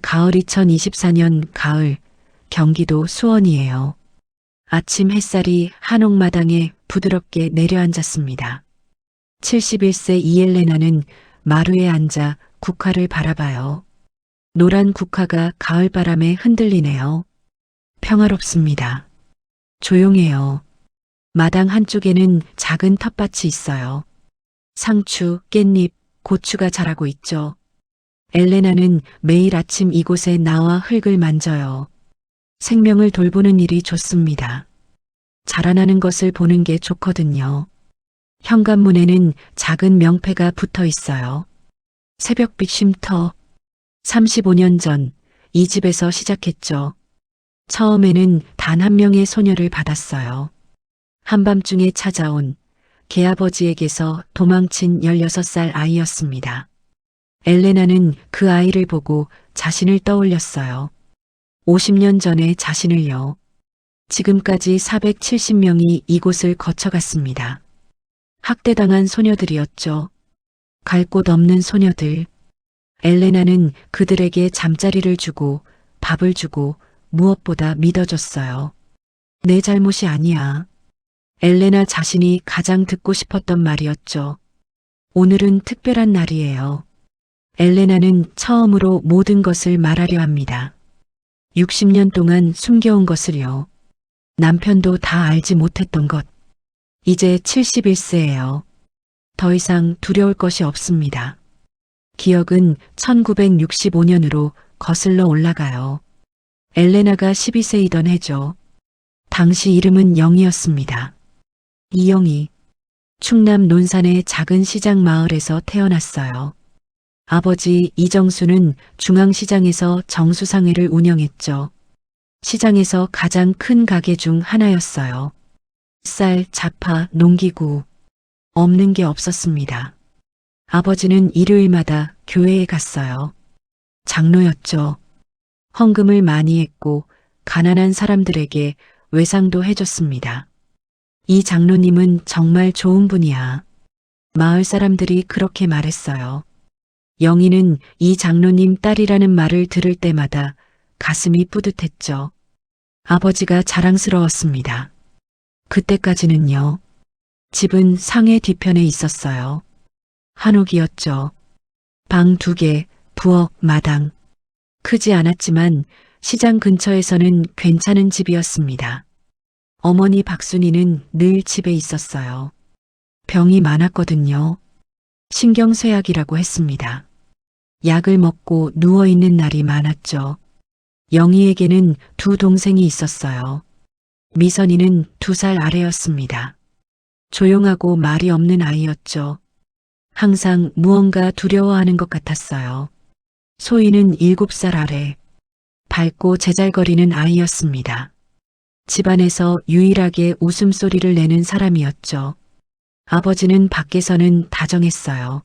가을 2024년 가을, 경기도 수원이에요. 아침 햇살이 한옥마당에 부드럽게 내려앉았습니다. 71세 이엘레나는 마루에 앉아 국화를 바라봐요. 노란 국화가 가을바람에 흔들리네요. 평화롭습니다. 조용해요. 마당 한쪽에는 작은 텃밭이 있어요. 상추, 깻잎, 고추가 자라고 있죠. 엘레나는 매일 아침 이곳에 나와 흙을 만져요. 생명을 돌보는 일이 좋습니다. 자라나는 것을 보는 게 좋거든요. 현관문에는 작은 명패가 붙어 있어요. 새벽빛 쉼터. 35년 전 이 집에서 시작했죠. 처음에는 단 한 명의 소녀를 받았어요. 한밤중에 찾아온 개아버지에게서 도망친 16살 아이였습니다. 엘레나는 그 아이를 보고 자신을 떠올렸어요. 50년 전의 자신을요. 지금까지 470명이 이곳을 거쳐갔습니다. 학대당한 소녀들이었죠. 갈 곳 없는 소녀들. 엘레나는 그들에게 잠자리를 주고 밥을 주고 무엇보다 믿어줬어요. 내 잘못이 아니야. 엘레나 자신이 가장 듣고 싶었던 말이었죠. 오늘은 특별한 날이에요. 엘레나는 처음으로 모든 것을 말하려 합니다. 60년 동안 숨겨온 것을요. 남편도 다 알지 못했던 것. 이제 71세예요. 더 이상 두려울 것이 없습니다. 기억은 1965년으로 거슬러 올라가요. 엘레나가 12세이던 해죠. 당시 이름은 영이었습니다. 이영이. 충남 논산의 작은 시장 마을에서 태어났어요. 아버지 이정수는 중앙시장에서 정수상회를 운영했죠. 시장에서 가장 큰 가게 중 하나였어요. 쌀, 잡화, 농기구. 없는 게 없었습니다. 아버지는 일요일마다 교회에 갔어요. 장로였죠. 헌금을 많이 했고 가난한 사람들에게 외상도 해줬습니다. 이 장로님은 정말 좋은 분이야. 마을 사람들이 그렇게 말했어요. 영희는 이 장로님 딸이라는 말을 들을 때마다 가슴이 뿌듯했죠. 아버지가 자랑스러웠습니다. 그때까지는요. 집은 상해 뒤편에 있었어요. 한옥이었죠. 방 2개, 부엌, 마당. 크지 않았지만 시장 근처에서는 괜찮은 집이었습니다. 어머니 박순이는 늘 집에 있었어요. 병이 많았거든요. 신경쇠약이라고 했습니다. 약을 먹고 누워있는 날이 많았죠. 영희에게는 2 동생이 있었어요. 미선이는 2살 아래였습니다. 조용하고 말이 없는 아이였죠. 항상 무언가 두려워하는 것 같았어요. 소희는 7살 아래. 밝고 제잘거리는 아이였습니다. 집안에서 유일하게 웃음소리를 내는 사람이었죠. 아버지는 밖에서는 다정했어요.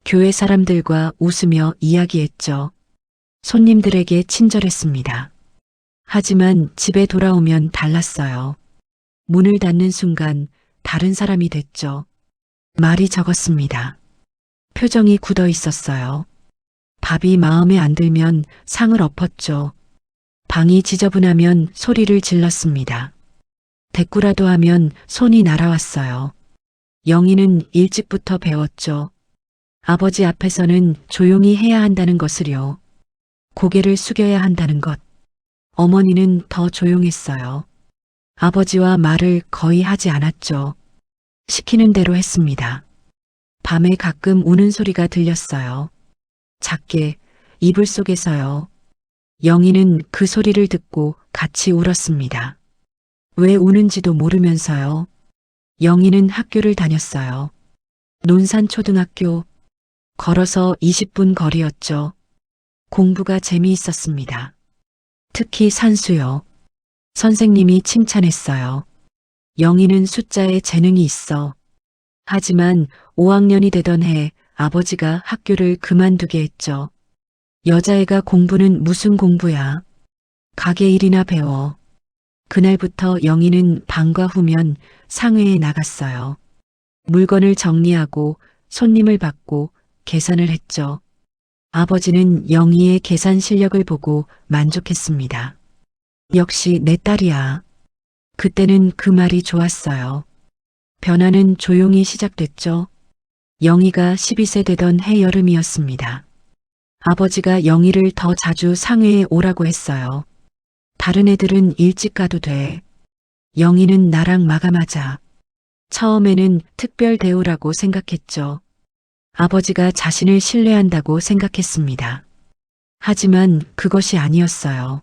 교회 사람들과 웃으며 이야기했죠. 손님들에게 친절했습니다. 하지만 집에 돌아오면 달랐어요. 문을 닫는 순간 다른 사람이 됐죠. 말이 적었습니다. 표정이 굳어 있었어요. 밥이 마음에 안 들면 상을 엎었죠. 방이 지저분하면 소리를 질렀습니다. 대꾸라도 하면 손이 날아왔어요. 영희는 일찍부터 배웠죠. 아버지 앞에서는 조용히 해야 한다는 것을요. 고개를 숙여야 한다는 것. 어머니는 더 조용했어요. 아버지와 말을 거의 하지 않았죠. 시키는 대로 했습니다. 밤에 가끔 우는 소리가 들렸어요. 작게, 이불 속에서요. 영희는 그 소리를 듣고 같이 울었습니다. 왜 우는지도 모르면서요. 영희는 학교를 다녔어요. 논산초등학교. 걸어서 20분 거리였죠. 공부가 재미있었습니다. 특히 산수요. 선생님이 칭찬했어요. 영희는 숫자에 재능이 있어. 하지만 5학년이 되던 해 아버지가 학교를 그만두게 했죠. 여자애가 공부는 무슨 공부야. 가게 일이나 배워. 그날부터 영희는 방과 후면 상회에 나갔어요. 물건을 정리하고 손님을 받고 계산을 했죠. 아버지는 영희의 계산 실력을 보고 만족했습니다. 역시 내 딸이야. 그때는 그 말이 좋았어요. 변화는 조용히 시작됐죠. 영희가 12세 되던 해 여름이었습니다. 아버지가 영희를 더 자주 상회에 오라고 했어요. 다른 애들은 일찍 가도 돼. 영희는 나랑 마감하자. 처음에는 특별 대우라고 생각했죠. 아버지가 자신을 신뢰한다고 생각했습니다. 하지만 그것이 아니었어요.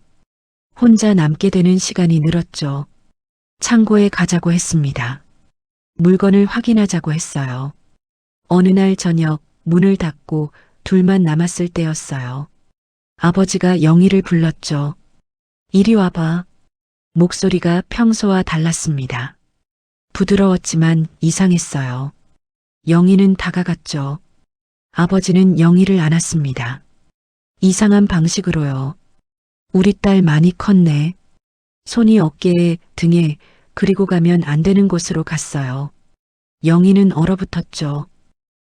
혼자 남게 되는 시간이 늘었죠. 창고에 가자고 했습니다. 물건을 확인하자고 했어요. 어느 날 저녁 문을 닫고 둘만 남았을 때였어요. 아버지가 영희를 불렀죠. 이리 와봐. 목소리가 평소와 달랐습니다. 부드러웠지만 이상했어요. 영희는 다가갔죠. 아버지는 영희를 안았습니다. 이상한 방식으로요. 우리 딸 많이 컸네. 손이 어깨에, 등에, 그리고 가면 안 되는 곳으로 갔어요. 영희는 얼어붙었죠.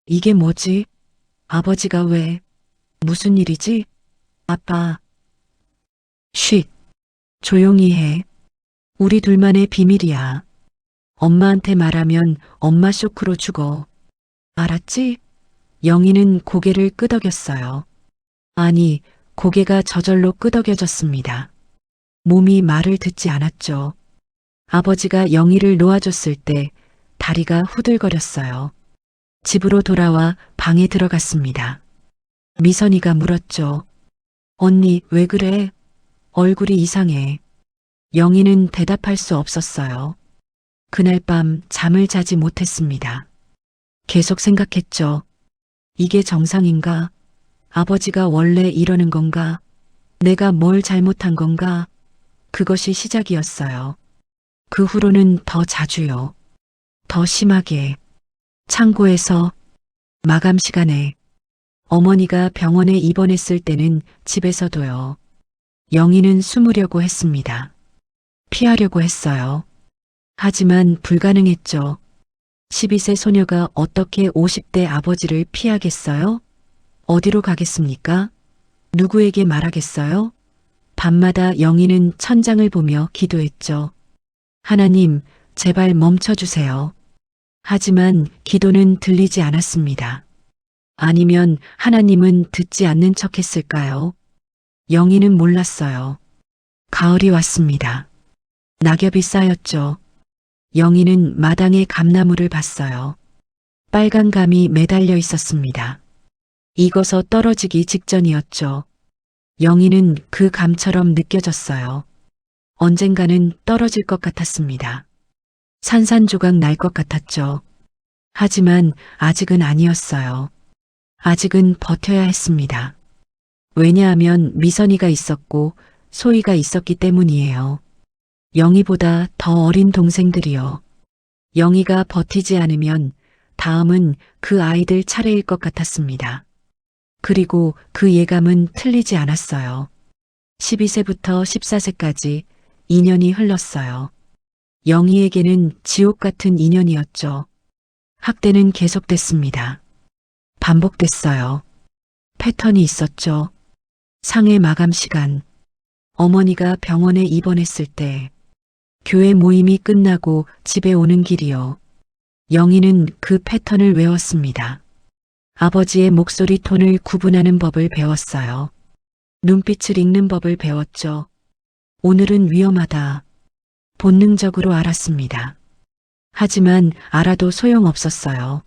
이게 뭐지? 아버지가 왜? 무슨 일이지? 아빠. 쉿. 조용히 해. 우리 둘만의 비밀이야. 엄마한테 말하면 엄마 쇼크로 죽어. 알았지? 영희는 고개를 끄덕였어요. 아니, 고개가 저절로 끄덕여졌습니다. 몸이 말을 듣지 않았죠. 아버지가 영희를 놓아줬을 때 다리가 후들거렸어요. 집으로 돌아와 방에 들어갔습니다. 미선이가 물었죠. 언니, 왜 그래? 얼굴이 이상해. 영희는 대답할 수 없었어요. 그날 밤 잠을 자지 못했습니다. 계속 생각했죠. 이게 정상인가? 아버지가 원래 이러는 건가? 내가 뭘 잘못한 건가? 그것이 시작이었어요. 그 후로는 더 자주요. 더 심하게. 창고에서, 마감 시간에, 어머니가 병원에 입원했을 때는 집에서도요. 영희는 숨으려고 했습니다. 피하려고 했어요. 하지만 불가능했죠. 12세 소녀가 어떻게 50대 아버지를 피하겠어요? 어디로 가겠습니까? 누구에게 말하겠어요? 밤마다 영희는 천장을 보며 기도했죠. 하나님, 제발 멈춰주세요. 하지만 기도는 들리지 않았습니다. 아니면 하나님은 듣지 않는 척 했을까요? 영희는 몰랐어요. 가을이 왔습니다. 낙엽이 쌓였죠. 영희는 마당에 감나무를 봤어요. 빨간 감이 매달려 있었습니다. 익어서 떨어지기 직전이었죠. 영희는 그 감처럼 느껴졌어요. 언젠가는 떨어질 것 같았습니다. 산산조각 날 것 같았죠. 하지만 아직은 아니었어요. 아직은 버텨야 했습니다. 왜냐하면 미선이가 있었고 소희가 있었기 때문이에요. 영희보다 더 어린 동생들이요. 영희가 버티지 않으면 다음은 그 아이들 차례일 것 같았습니다. 그리고 그 예감은 틀리지 않았어요. 12세부터 14세까지 2년이 흘렀어요. 영희에게는 지옥 같은 2년이었죠. 학대는 계속됐습니다. 반복됐어요. 패턴이 있었죠. 상해 마감 시간, 어머니가 병원에 입원했을 때, 교회 모임이 끝나고 집에 오는 길이요. 영희는 그 패턴을 외웠습니다. 아버지의 목소리 톤을 구분하는 법을 배웠어요. 눈빛을 읽는 법을 배웠죠. 오늘은 위험하다. 본능적으로 알았습니다. 하지만 알아도 소용없었어요.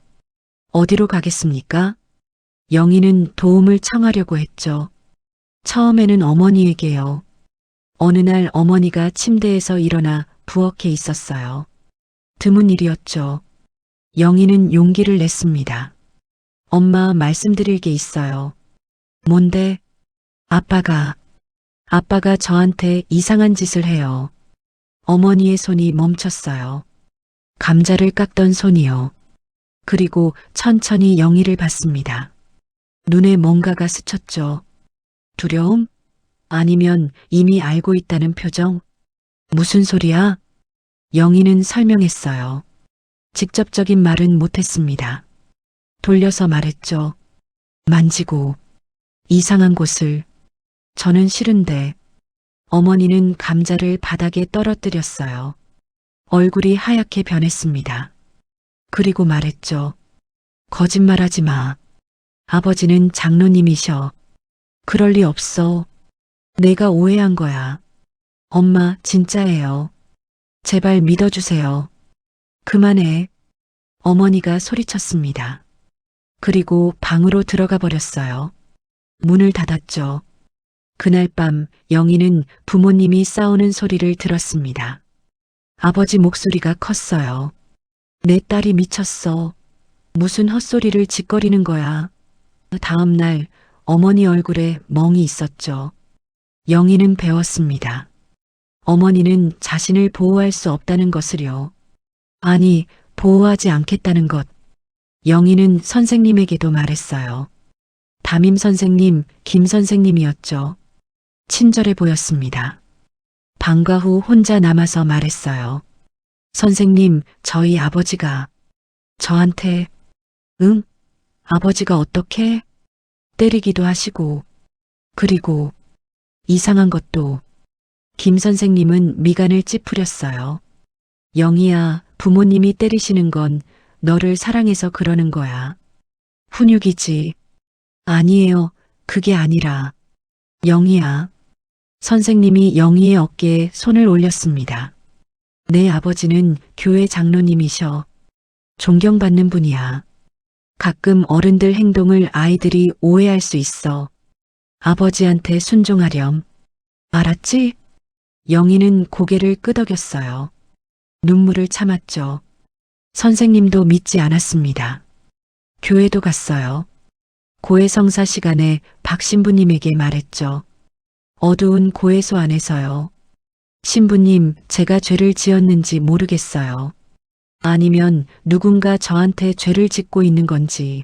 어디로 가겠습니까? 영희는 도움을 청하려고 했죠. 처음에는 어머니에게요. 어느 날 어머니가 침대에서 일어나 부엌에 있었어요. 드문 일이었죠. 영희는 용기를 냈습니다. 엄마, 말씀드릴 게 있어요. 뭔데? 아빠가 저한테 이상한 짓을 해요. 어머니의 손이 멈췄어요. 감자를 깎던 손이요. 그리고 천천히 영희를 봤습니다. 눈에 뭔가가 스쳤죠. 두려움? 아니면 이미 알고 있다는 표정? 무슨 소리야? 영희는 설명했어요. 직접적인 말은 못했습니다. 돌려서 말했죠. 만지고, 이상한 곳을. 저는 싫은데. 어머니는 감자를 바닥에 떨어뜨렸어요. 얼굴이 하얗게 변했습니다. 그리고 말했죠. 거짓말하지 마. 아버지는 장로님이셔. 그럴 리 없어. 내가 오해한 거야. 엄마, 진짜예요. 제발 믿어주세요. 그만해. 어머니가 소리쳤습니다. 그리고 방으로 들어가 버렸어요. 문을 닫았죠. 그날 밤 영희는 부모님이 싸우는 소리를 들었습니다. 아버지 목소리가 컸어요. 내 딸이 미쳤어. 무슨 헛소리를 짓거리는 거야. 다음 날 어머니 얼굴에 멍이 있었죠. 영희는 배웠습니다. 어머니는 자신을 보호할 수 없다는 것을요. 아니, 보호하지 않겠다는 것. 영희는 선생님에게도 말했어요. 담임 선생님, 김 선생님이었죠. 친절해 보였습니다. 방과 후 혼자 남아서 말했어요. 선생님, 저희 아버지가 저한테, 응? 아버지가 어떻게? 때리기도 하시고, 그리고 이상한 것도. 김 선생님은 미간을 찌푸렸어요. 영희야, 부모님이 때리시는 건 너를 사랑해서 그러는 거야. 훈육이지. 아니에요. 그게 아니라. 영희야. 선생님이 영희의 어깨에 손을 올렸습니다. 내 아버지는 교회 장로님이셔. 존경받는 분이야. 가끔 어른들 행동을 아이들이 오해할 수 있어. 아버지한테 순종하렴. 알았지? 영희는 고개를 끄덕였어요. 눈물을 참았죠. 선생님도 믿지 않았습니다. 교회도 갔어요. 고해성사 시간에 박 신부님에게 말했죠. 어두운 고해소 안에서요. 신부님, 제가 죄를 지었는지 모르겠어요. 아니면 누군가 저한테 죄를 짓고 있는 건지.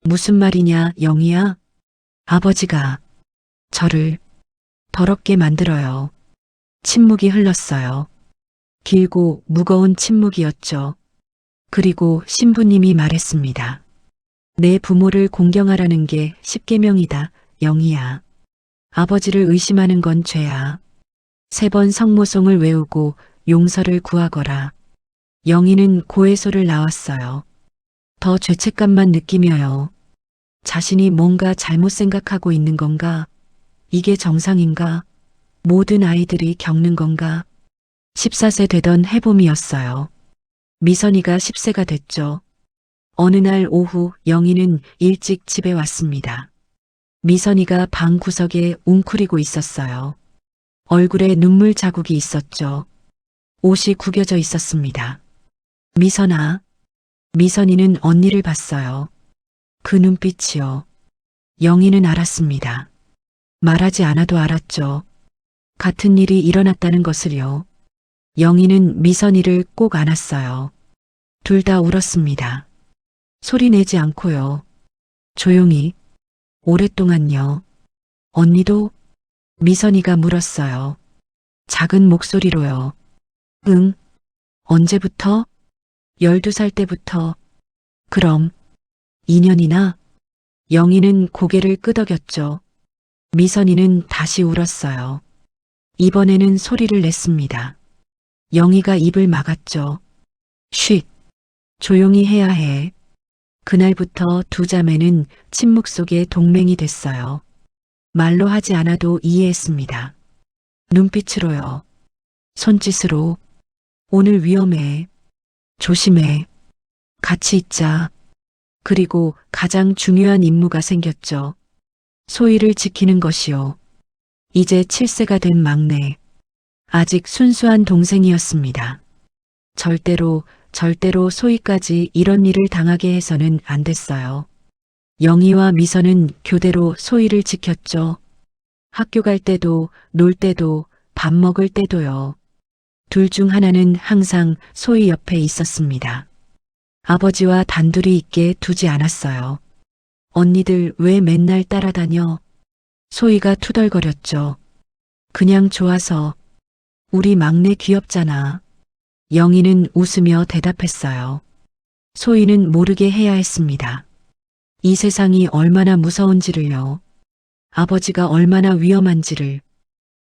무슨 말이냐, 영희야? 아버지가 저를 더럽게 만들어요. 침묵이 흘렀어요. 길고 무거운 침묵이었죠. 그리고 신부님이 말했습니다. 내 부모를 공경하라는 게 십계명이다, 영희야. 아버지를 의심하는 건 죄야. 3번 성모송을 외우고 용서를 구하거라. 영희는 고해소를 나왔어요. 더 죄책감만 느끼며요. 자신이 뭔가 잘못 생각하고 있는 건가? 이게 정상인가? 모든 아이들이 겪는 건가? 14세 되던 해봄이었어요. 미선이가 10세가 됐죠. 어느 날 오후 영희는 일찍 집에 왔습니다. 미선이가 방 구석에 웅크리고 있었어요. 얼굴에 눈물 자국이 있었죠. 옷이 구겨져 있었습니다. 미선아. 미선이는 언니를 봤어요. 그 눈빛이요. 영희는 알았습니다. 말하지 않아도 알았죠. 같은 일이 일어났다는 것을요. 영희는 미선이를 꼭 안았어요. 둘 다 울었습니다. 소리 내지 않고요. 조용히. 오랫동안요. 언니도? 미선이가 물었어요. 작은 목소리로요. 응. 언제부터? 12살 때부터. 그럼 2년이나? 영희는 고개를 끄덕였죠. 미선이는 다시 울었어요. 이번에는 소리를 냈습니다. 영희가 입을 막았죠. 쉿. 조용히 해야 해. 그날부터 두 자매는 침묵 속에 동맹이 됐어요. 말로 하지 않아도 이해했습니다. 눈빛으로요. 손짓으로. 오늘 위험해. 조심해. 같이 있자. 그리고 가장 중요한 임무가 생겼죠. 소희를 지키는 것이요. 이제 7세가 된 막내. 아직 순수한 동생이었습니다. 절대로 소희까지 이런 일을 당하게 해서는 안 됐어요. 영희와 미선은 교대로 소희를 지켰죠. 학교 갈 때도, 놀 때도, 밥 먹을 때도요. 둘 중 하나는 항상 소희 옆에 있었습니다. 아버지와 단둘이 있게 두지 않았어요. 언니들 왜 맨날 따라다녀? 소희가 투덜거렸죠. 그냥 좋아서. 우리 막내 귀엽잖아. 영희는 웃으며 대답했어요. 소희는 모르게 해야 했습니다. 이 세상이 얼마나 무서운지를요. 아버지가 얼마나 위험한지를.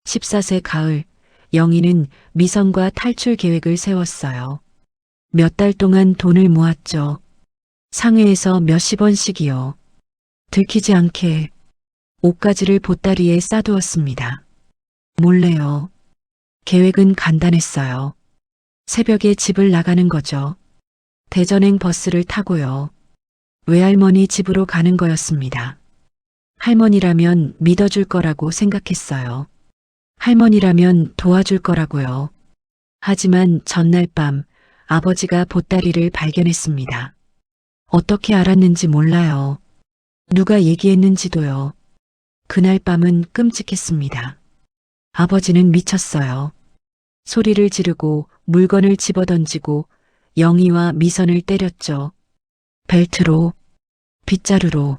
14세 가을, 영희는 미선과 탈출 계획을 세웠어요. 몇 달 동안 돈을 모았죠. 상해에서 몇십 원씩이요. 들키지 않게 옷가지를 보따리에 싸두었습니다. 몰래요. 계획은 간단했어요. 새벽에 집을 나가는 거죠. 대전행 버스를 타고요. 외할머니 집으로 가는 거였습니다. 할머니라면 믿어줄 거라고 생각했어요. 할머니라면 도와줄 거라고요. 하지만 전날 밤 아버지가 보따리를 발견했습니다. 어떻게 알았는지 몰라요. 누가 얘기했는지도요. 그날 밤은 끔찍했습니다. 아버지는 미쳤어요. 소리를 지르고 물건을 집어던지고 영희와 미선을 때렸죠. 벨트로, 빗자루로,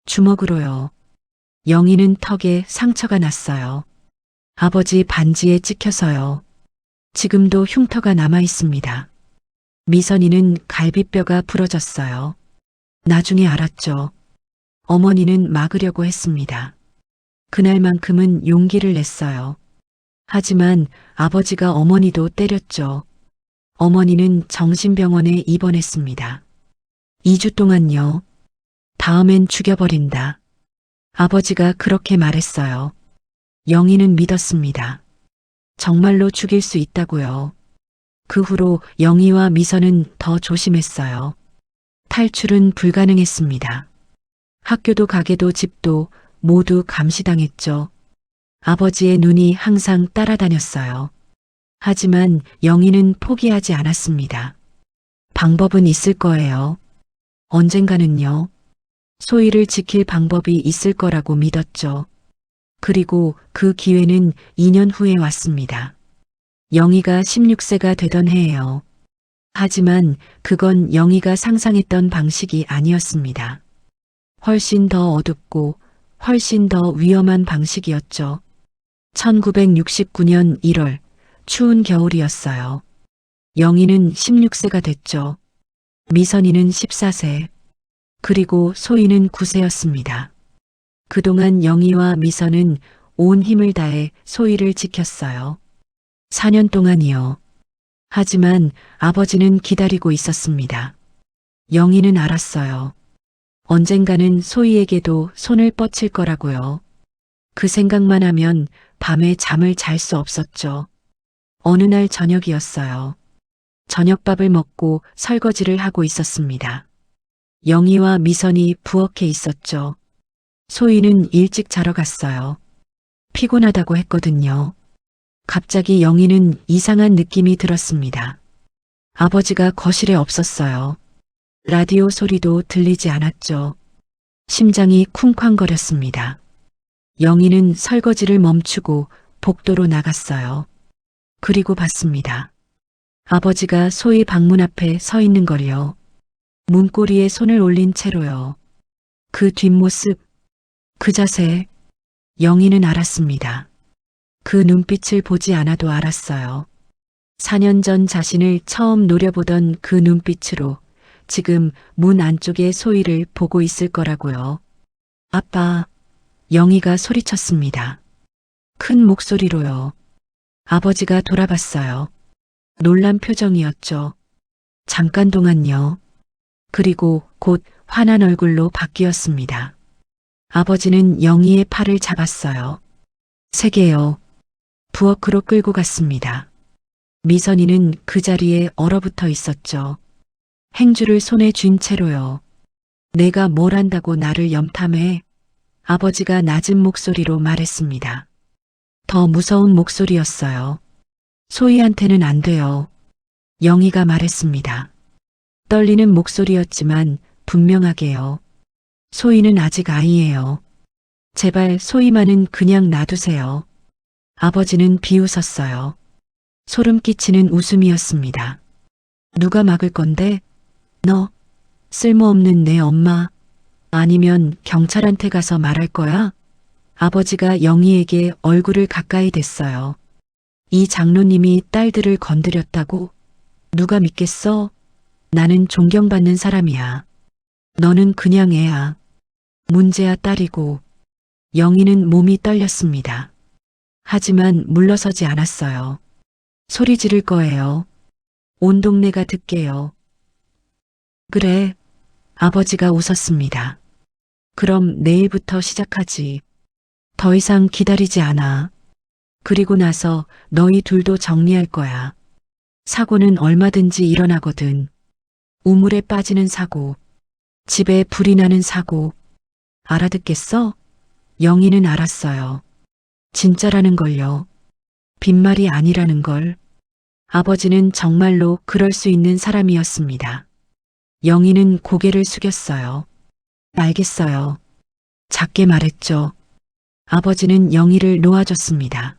주먹으로요. 영희는 턱에 상처가 났어요. 아버지 반지에 찍혀서요. 지금도 흉터가 남아 있습니다. 미선이는 갈비뼈가 부러졌어요. 나중에 알았죠. 어머니는 막으려고 했습니다. 그날만큼은 용기를 냈어요. 하지만 아버지가 어머니도 때렸죠. 어머니는 정신병원에 입원했습니다. 2주 동안요. 다음엔 죽여버린다. 아버지가 그렇게 말했어요. 영희는 믿었습니다. 정말로 죽일 수 있다고요. 그 후로 영희와 미선은 더 조심했어요. 탈출은 불가능했습니다. 학교도 가게도 집도 모두 감시당했죠. 아버지의 눈이 항상 따라다녔어요. 하지만 영희는 포기하지 않았습니다. 방법은 있을 거예요. 언젠가는요. 소희를 지킬 방법이 있을 거라고 믿었죠. 그리고 그 기회는 2년 후에 왔습니다. 영희가 16세가 되던 해예요. 하지만 그건 영희가 상상했던 방식이 아니었습니다. 훨씬 더 어둡고 훨씬 더 위험한 방식이었죠. 1969년 1월 추운 겨울이었어요. 영희는 16세가 됐죠. 미선이는 14세, 그리고 소희는 9세였습니다. 그동안 영희와 미선은 온 힘을 다해 소희를 지켰어요. 4년 동안이요. 하지만 아버지는 기다리고 있었습니다. 영희는 알았어요. 언젠가는 소희에게도 손을 뻗칠 거라고요. 그 생각만 하면 밤에 잠을 잘 수 없었죠. 어느 날 저녁이었어요. 저녁밥을 먹고 설거지를 하고 있었습니다. 영희와 미선이 부엌에 있었죠. 소희는 일찍 자러 갔어요. 피곤하다고 했거든요. 갑자기 영희는 이상한 느낌이 들었습니다. 아버지가 거실에 없었어요. 라디오 소리도 들리지 않았죠. 심장이 쿵쾅거렸습니다. 영희는 설거지를 멈추고 복도로 나갔어요. 그리고 봤습니다. 아버지가 소희 방문 앞에 서 있는 걸요. 문고리에 손을 올린 채로요. 그 뒷모습, 그 자세, 영희는 알았습니다. 그 눈빛을 보지 않아도 알았어요. 4년 전 자신을 처음 노려보던 그 눈빛으로 지금 문 안쪽의 소희를 보고 있을 거라고요. 아빠, 영희가 소리쳤습니다. 큰 목소리로요. 아버지가 돌아봤어요. 놀란 표정이었죠. 잠깐 동안요. 그리고 곧 환한 얼굴로 바뀌었습니다. 아버지는 영희의 팔을 잡았어요. 세게요. 부엌으로 끌고 갔습니다. 미선이는 그 자리에 얼어붙어 있었죠. 행주를 손에 쥔 채로요. 내가 뭘 한다고 나를 염탐해? 아버지가 낮은 목소리로 말했습니다. 더 무서운 목소리였어요. 소희한테는 안 돼요. 영희가 말했습니다. 떨리는 목소리였지만 분명하게요. 소희는 아직 아이예요. 제발 소희만은 그냥 놔두세요. 아버지는 비웃었어요. 소름 끼치는 웃음이었습니다. 누가 막을 건데? 너? 쓸모없는 내 엄마? 아니면 경찰한테 가서 말할 거야? 아버지가 영희에게 얼굴을 가까이 댔어요. 이 장로님이 딸들을 건드렸다고? 누가 믿겠어? 나는 존경받는 사람이야. 너는 그냥 애야. 문제야 딸이고. 영희는 몸이 떨렸습니다. 하지만 물러서지 않았어요. 소리 지를 거예요. 온 동네가 듣게요. 그래. 아버지가 웃었습니다. 그럼 내일부터 시작하지. 더 이상 기다리지 않아. 그리고 나서 너희 둘도 정리할 거야. 사고는 얼마든지 일어나거든. 우물에 빠지는 사고, 집에 불이 나는 사고. 알아듣겠어? 영희는 알았어요. 진짜라는 걸요. 빈말이 아니라는 걸. 아버지는 정말로 그럴 수 있는 사람이었습니다. 영희는 고개를 숙였어요. 알겠어요. 작게 말했죠. 아버지는 영희를 놓아줬습니다.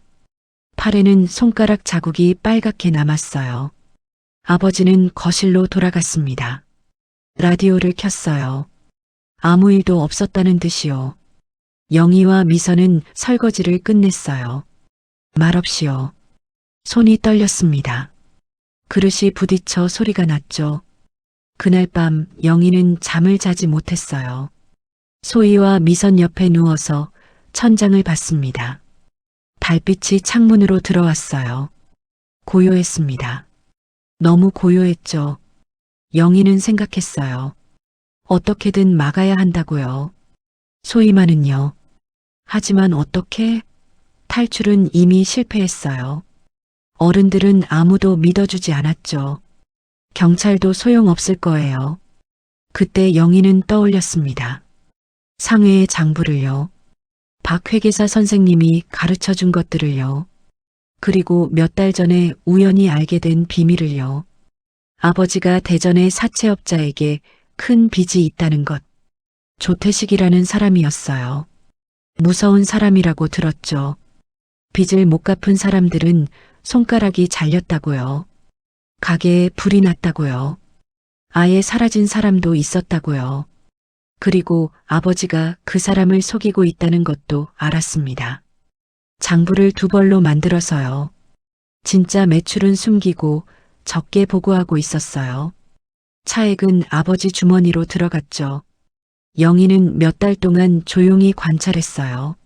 팔에는 손가락 자국이 빨갛게 남았어요. 아버지는 거실로 돌아갔습니다. 라디오를 켰어요. 아무 일도 없었다는 듯이요. 영희와 미선은 설거지를 끝냈어요. 말없이요. 손이 떨렸습니다. 그릇이 부딪혀 소리가 났죠. 그날 밤 영희는 잠을 자지 못했어요. 소희와 미선 옆에 누워서 천장을 봤습니다. 달빛이 창문으로 들어왔어요. 고요했습니다. 너무 고요했죠. 영희는 생각했어요. 어떻게든 막아야 한다고요. 소희만은요. 하지만 어떻게? 탈출은 이미 실패했어요. 어른들은 아무도 믿어주지 않았죠. 경찰도 소용없을 거예요. 그때 영희는 떠올렸습니다. 상해의 장부를요. 박 회계사 선생님이 가르쳐 준 것들을요. 그리고 몇 달 전에 우연히 알게 된 비밀을요. 아버지가 대전의 사채업자에게 큰 빚이 있다는 것. 조태식이라는 사람이었어요. 무서운 사람이라고 들었죠. 빚을 못 갚은 사람들은 손가락이 잘렸다고요. 가게에 불이 났다고요. 아예 사라진 사람도 있었다고요. 그리고 아버지가 그 사람을 속이고 있다는 것도 알았습니다. 장부를 두 벌로 만들어서요. 진짜 매출은 숨기고 적게 보고하고 있었어요. 차액은 아버지 주머니로 들어갔죠. 영희는 몇 달 동안 조용히 관찰했어요.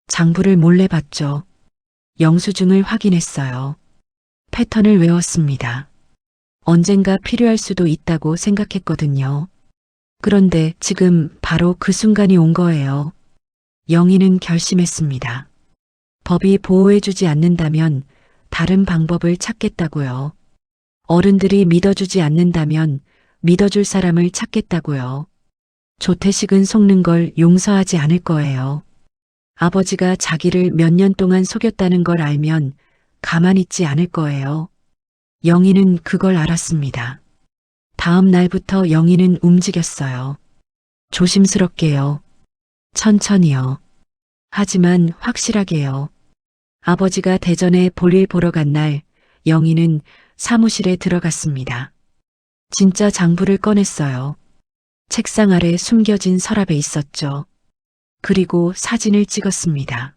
장부를 몰래 봤죠. 영수증을 확인했어요. 패턴을 외웠습니다. 언젠가 필요할 수도 있다고 생각했거든요. 그런데 지금 바로 그 순간이 온 거예요. 영희는 결심했습니다. 법이 보호해주지 않는다면 다른 방법을 찾겠다고요. 어른들이 믿어주지 않는다면 믿어줄 사람을 찾겠다고요. 조태식은 속는 걸 용서하지 않을 거예요. 아버지가 자기를 몇 년 동안 속였다는 걸 알면 가만히 있지 않을 거예요. 영희는 그걸 알았습니다. 다음 날부터 영희는 움직였어요. 조심스럽게요. 천천히요. 하지만 확실하게요. 아버지가 대전에 볼일 보러 간 날 영희는 사무실에 들어갔습니다. 진짜 장부를 꺼냈어요. 책상 아래 숨겨진 서랍에 있었죠. 그리고 사진을 찍었습니다.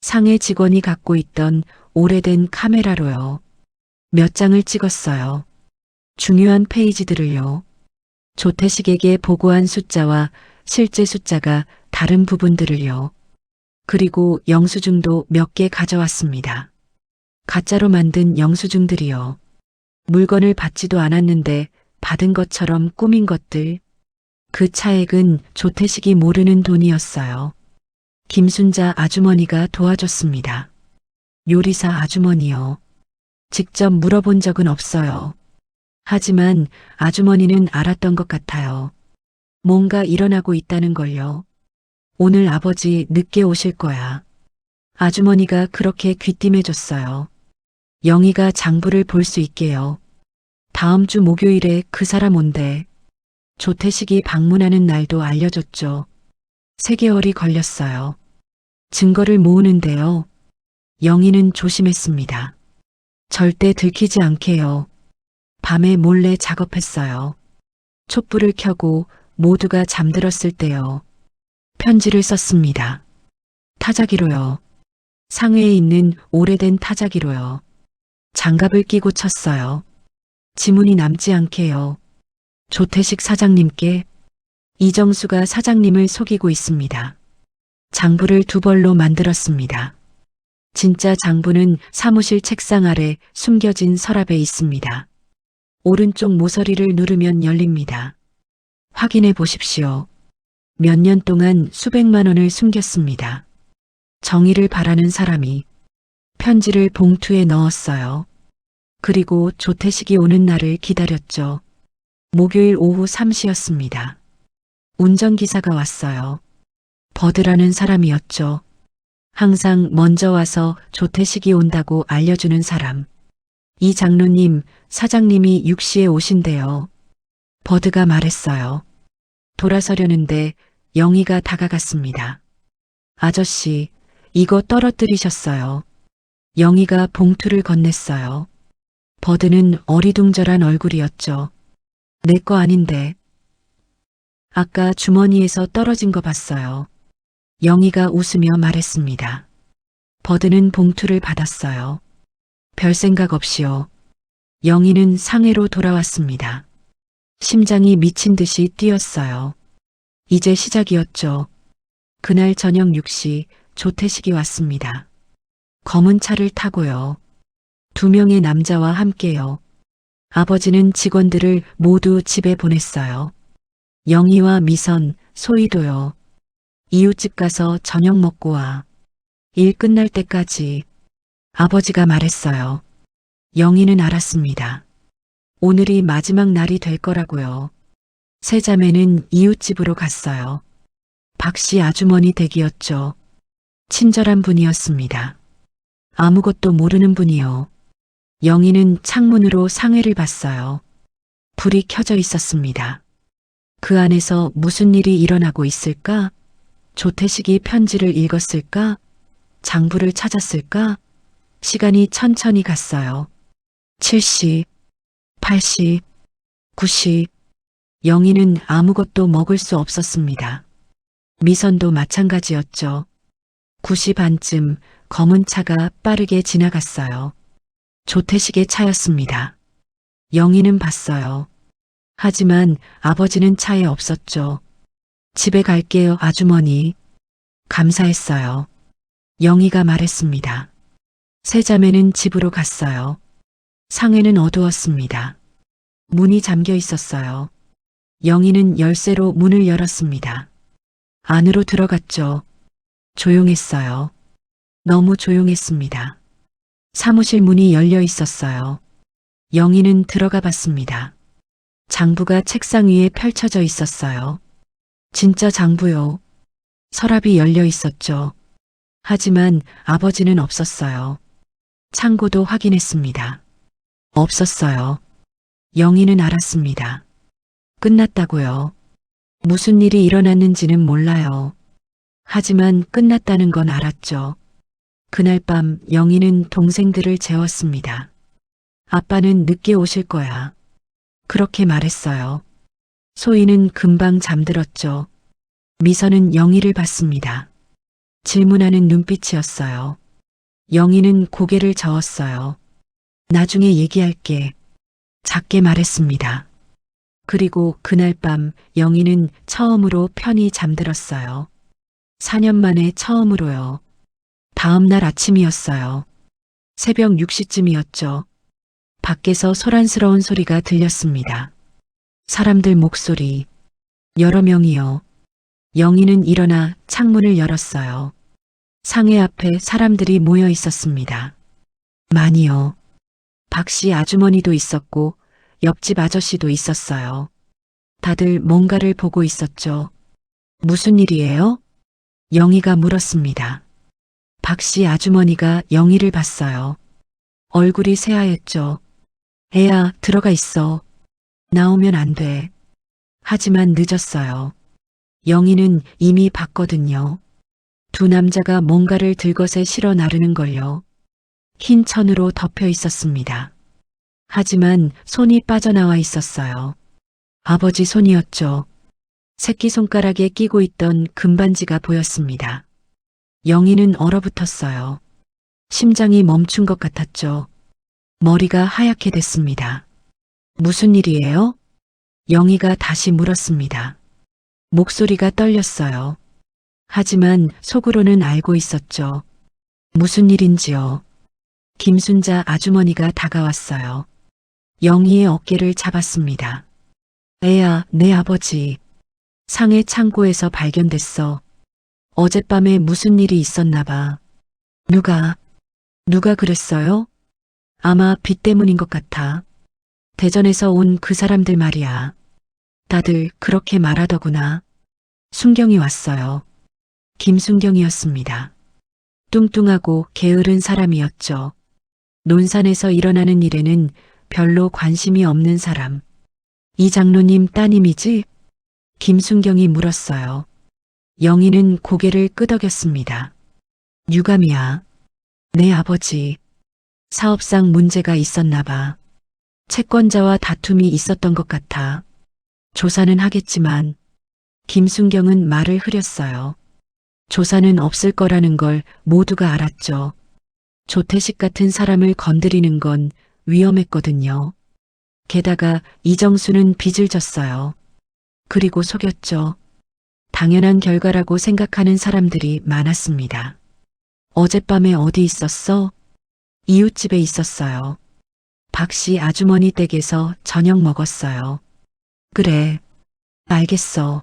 상해 직원이 갖고 있던 오래된 카메라로요. 몇 장을 찍었어요. 중요한 페이지들을요. 조태식에게 보고한 숫자와 실제 숫자가 다른 부분들을요. 그리고 영수증도 몇 개 가져왔습니다. 가짜로 만든 영수증들이요. 물건을 받지도 않았는데 받은 것처럼 꾸민 것들. 그 차액은 조태식이 모르는 돈이었어요. 김순자 아주머니가 도와줬습니다. 요리사 아주머니요. 직접 물어본 적은 없어요. 하지만 아주머니는 알았던 것 같아요. 뭔가 일어나고 있다는 걸요. 오늘 아버지 늦게 오실 거야. 아주머니가 그렇게 귀띔해줬어요. 영희가 장부를 볼 수 있게요. 다음 주 목요일에 그 사람 온대. 조태식이 방문하는 날도 알려줬죠. 3개월이 걸렸어요. 증거를 모으는데요. 영희는 조심했습니다. 절대 들키지 않게요. 밤에 몰래 작업했어요. 촛불을 켜고 모두가 잠들었을 때요. 편지를 썼습니다. 타자기로요. 상해에 있는 오래된 타자기로요. 장갑을 끼고 쳤어요. 지문이 남지 않게요. 조태식 사장님께. 이정수가 사장님을 속이고 있습니다. 장부를 두 벌로 만들었습니다. 진짜 장부는 사무실 책상 아래 숨겨진 서랍에 있습니다. 오른쪽 모서리를 누르면 열립니다. 확인해 보십시오. 몇 년 동안 수백만 원을 숨겼습니다. 정의를 바라는 사람이 편지를 봉투에 넣었어요. 그리고 조퇴식이 오는 날을 기다렸죠. 목요일 오후 3시였습니다. 운전기사가 왔어요. 버드라는 사람이었죠. 항상 먼저 와서 조퇴식이 온다고 알려주는 사람. 이 장로님, 사장님이 6시에 오신대요. 버드가 말했어요. 돌아서려는데 영희가 다가갔습니다. 아저씨, 이거 떨어뜨리셨어요. 영희가 봉투를 건넸어요. 버드는 어리둥절한 얼굴이었죠. 내 거 아닌데. 아까 주머니에서 떨어진 거 봤어요. 영희가 웃으며 말했습니다. 버드는 봉투를 받았어요. 별 생각 없이요. 영희는 상해로 돌아왔습니다. 심장이 미친 듯이 뛰었어요. 이제 시작이었죠. 그날 저녁 6시 조퇴식이 왔습니다. 검은 차를 타고요. 2명의 남자와 함께요. 아버지는 직원들을 모두 집에 보냈어요. 영희와 미선, 소희도요. 이웃집 가서 저녁 먹고 와. 일 끝날 때까지. 아버지가 말했어요. 영희는 알았습니다. 오늘이 마지막 날이 될 거라고요. 세 자매는 이웃집으로 갔어요. 박씨 아주머니 댁이었죠. 친절한 분이었습니다. 아무것도 모르는 분이요. 영희는 창문으로 상해를 봤어요. 불이 켜져 있었습니다. 그 안에서 무슨 일이 일어나고 있을까? 조퇴식이 편지를 읽었을까? 장부를 찾았을까? 시간이 천천히 갔어요. 70, 80, 90. 영희는 아무것도 먹을 수 없었습니다. 미선도 마찬가지였죠. 9시 반쯤 검은 차가 빠르게 지나갔어요. 조퇴식의 차였습니다. 영희는 봤어요. 하지만 아버지는 차에 없었죠. 집에 갈게요, 아주머니. 감사했어요. 영희가 말했습니다. 세 자매는 집으로 갔어요. 상해는 어두웠습니다. 문이 잠겨 있었어요. 영희는 열쇠로 문을 열었습니다. 안으로 들어갔죠. 조용했어요. 너무 조용했습니다. 사무실 문이 열려 있었어요. 영희는 들어가 봤습니다. 장부가 책상 위에 펼쳐져 있었어요. 진짜 장부요. 서랍이 열려 있었죠. 하지만 아버지는 없었어요. 창고도 확인했습니다. 없었어요. 영희는 알았습니다. 끝났다고요. 무슨 일이 일어났는지는 몰라요. 하지만 끝났다는 건 알았죠. 그날 밤 영희는 동생들을 재웠습니다. 아빠는 늦게 오실 거야. 그렇게 말했어요. 소희는 금방 잠들었죠. 미선은 영희를 봤습니다. 질문하는 눈빛이었어요. 영희는 고개를 저었어요. 나중에 얘기할게. 작게 말했습니다. 그리고 그날 밤 영희는 처음으로 편히 잠들었어요. 4년 만에 처음으로요. 다음 날 아침이었어요. 새벽 6시쯤이었죠. 밖에서 소란스러운 소리가 들렸습니다. 사람들 목소리. 여러 명이요. 영희는 일어나 창문을 열었어요. 상해 앞에 사람들이 모여 있었습니다. 많이요. 박씨 아주머니도 있었고 옆집 아저씨도 있었어요. 다들 뭔가를 보고 있었죠. 무슨 일이에요? 영희가 물었습니다. 박씨 아주머니가 영희를 봤어요. 얼굴이 새하였죠. 애야, 들어가 있어. 나오면 안 돼. 하지만 늦었어요. 영희는 이미 봤거든요. 두 남자가 뭔가를 들것에 실어 나르는 걸요. 흰 천으로 덮여 있었습니다. 하지만 손이 빠져나와 있었어요. 아버지 손이었죠. 새끼손가락에 끼고 있던 금반지가 보였습니다. 영희는 얼어붙었어요. 심장이 멈춘 것 같았죠. 머리가 하얗게 됐습니다. 무슨 일이에요? 영희가 다시 물었습니다. 목소리가 떨렸어요. 하지만 속으로는 알고 있었죠. 무슨 일인지요. 김순자 아주머니가 다가왔어요. 영희의 어깨를 잡았습니다. 애야, 내 아버지. 상해 창고에서 발견됐어. 어젯밤에 무슨 일이 있었나 봐. 누가 그랬어요? 아마 빚 때문인 것 같아. 대전에서 온 그 사람들 말이야. 다들 그렇게 말하더구나. 순경이 왔어요. 김순경이었습니다. 뚱뚱하고 게으른 사람이었죠. 논산에서 일어나는 일에는 별로 관심이 없는 사람. 이 장로님 따님이지? 김순경이 물었어요. 영희는 고개를 끄덕였습니다. 유감이야. 내 아버지. 사업상 문제가 있었나 봐. 채권자와 다툼이 있었던 것 같아. 조사는 하겠지만 김순경은 말을 흐렸어요. 조사는 없을 거라는 걸 모두가 알았죠. 조태식 같은 사람을 건드리는 건 위험했거든요. 게다가 이정수는 빚을 졌어요. 그리고 속였죠. 당연한 결과라고 생각하는 사람들이 많았습니다. 어젯밤에 어디 있었어? 이웃집에 있었어요. 박씨 아주머니 댁에서 저녁 먹었어요. 그래, 알겠어.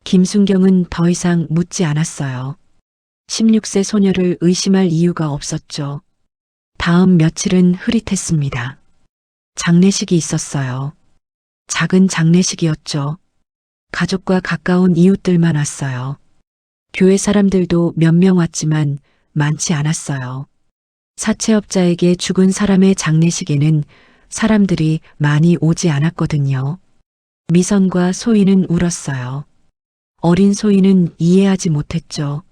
김순경은 더 이상 묻지 않았어요. 16세 소녀를 의심할 이유가 없었죠. 다음 며칠은 흐릿했습니다. 장례식이 있었어요. 작은 장례식이었죠. 가족과 가까운 이웃들만 왔어요. 교회 사람들도 몇 명 왔지만 많지 않았어요. 사채업자에게 죽은 사람의 장례식에는 사람들이 많이 오지 않았거든요. 미선과 소희는 울었어요. 어린 소희는 이해하지 못했죠.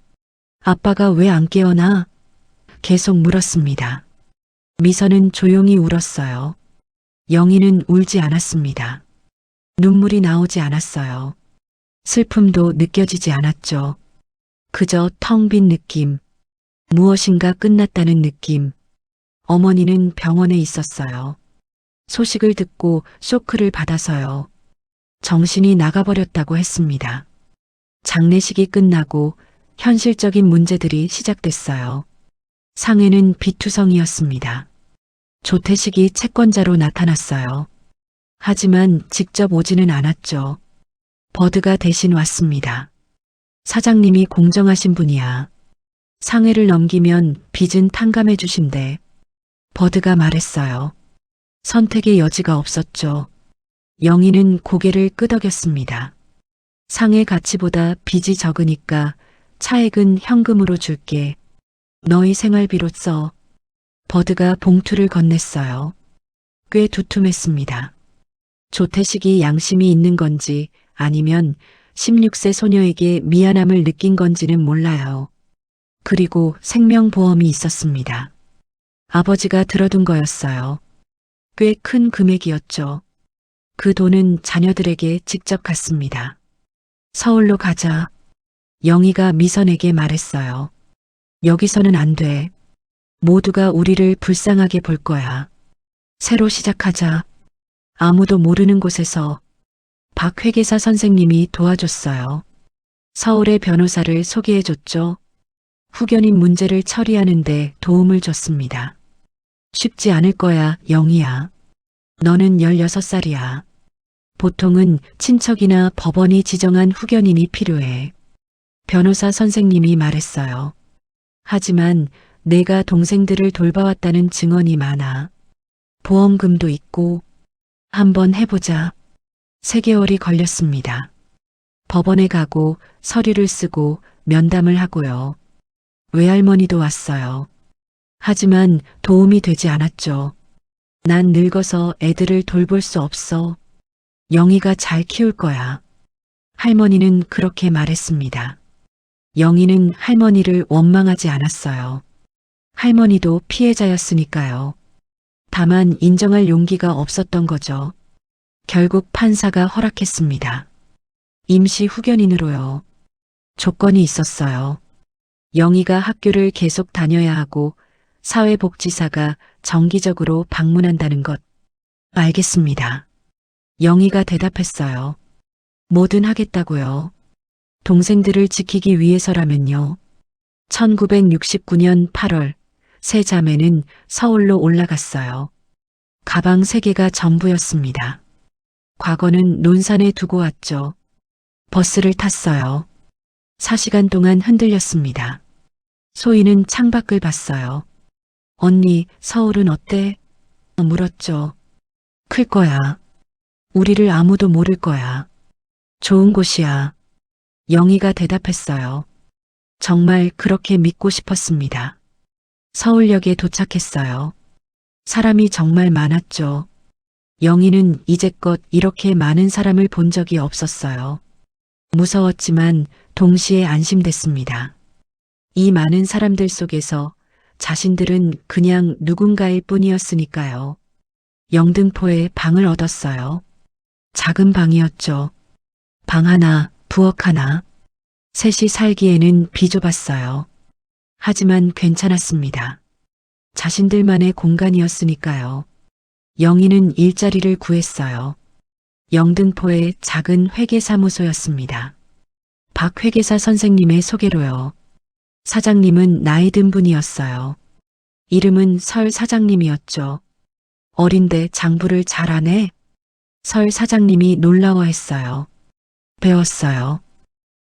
아빠가 왜 안 깨어나? 계속 물었습니다. 미선은 조용히 울었어요. 영희는 울지 않았습니다. 눈물이 나오지 않았어요. 슬픔도 느껴지지 않았죠. 그저 텅 빈 느낌, 무엇인가 끝났다는 느낌. 어머니는 병원에 있었어요. 소식을 듣고 쇼크를 받아서요. 정신이 나가버렸다고 했습니다. 장례식이 끝나고 현실적인 문제들이 시작됐어요. 상해는 비투성이었습니다. 조태식이 채권자로 나타났어요. 하지만 직접 오지는 않았죠. 버드가 대신 왔습니다. 사장님이 공정하신 분이야. 상해를 넘기면 빚은 탕감해 주신대. 버드가 말했어요. 선택의 여지가 없었죠. 영희는 고개를 끄덕였습니다. 상해 가치보다 빚이 적으니까 차액은 현금으로 줄게. 너희 생활비로 써. 버드가 봉투를 건넸어요. 꽤 두툼했습니다. 조태식이 양심이 있는 건지 아니면 16세 소녀에게 미안함을 느낀 건지는 몰라요. 그리고 생명보험이 있었습니다. 아버지가 들어둔 거였어요. 꽤 큰 금액이었죠. 그 돈은 자녀들에게 직접 갔습니다. 서울로 가자. 영희가 미선에게 말했어요. 여기서는 안 돼. 모두가 우리를 불쌍하게 볼 거야. 새로 시작하자. 아무도 모르는 곳에서 박 회계사 선생님이 도와줬어요. 서울의 변호사를 소개해줬죠. 후견인 문제를 처리하는데 도움을 줬습니다. 쉽지 않을 거야, 영희야. 너는 16살이야. 보통은 친척이나 법원이 지정한 후견인이 필요해. 변호사 선생님이 말했어요. 하지만 내가 동생들을 돌봐왔다는 증언이 많아. 보험금도 있고. 한번 해보자. 3개월이 걸렸습니다. 법원에 가고 서류를 쓰고 면담을 하고요. 외할머니도 왔어요. 하지만 도움이 되지 않았죠. 난 늙어서 애들을 돌볼 수 없어. 영희가 잘 키울 거야. 할머니는 그렇게 말했습니다. 영희는 할머니를 원망하지 않았어요. 할머니도 피해자였으니까요. 다만 인정할 용기가 없었던 거죠. 결국 판사가 허락했습니다. 임시 후견인으로요. 조건이 있었어요. 영희가 학교를 계속 다녀야 하고 사회복지사가 정기적으로 방문한다는 것. 알겠습니다. 영희가 대답했어요. 뭐든 하겠다고요. 동생들을 지키기 위해서라면요. 1969년 8월 세 자매는 서울로 올라갔어요. 가방 3개가 전부였습니다. 과거는 논산에 두고 왔죠. 버스를 탔어요. 4시간 동안 흔들렸습니다. 소희는 창밖을 봤어요. 언니, 서울은 어때? 물었죠. 클 거야. 우리를 아무도 모를 거야. 좋은 곳이야. 영희가 대답했어요. 정말 그렇게 믿고 싶었습니다. 서울역에 도착했어요. 사람이 정말 많았죠. 영희는 이제껏 이렇게 많은 사람을 본 적이 없었어요. 무서웠지만 동시에 안심됐습니다. 이 많은 사람들 속에서 자신들은 그냥 누군가일 뿐이었으니까요. 영등포에 방을 얻었어요. 작은 방이었죠. 방 하나, 부엌 하나. 셋이 살기에는 비좁았어요. 하지만 괜찮았습니다. 자신들만의 공간이었으니까요. 영희는 일자리를 구했어요. 영등포의 작은 회계사무소였습니다. 박 회계사 선생님의 소개로요. 사장님은 나이 든 분이었어요. 이름은 설 사장님이었죠. 어린데 장부를 잘하네. 설 사장님이 놀라워했어요. 배웠어요.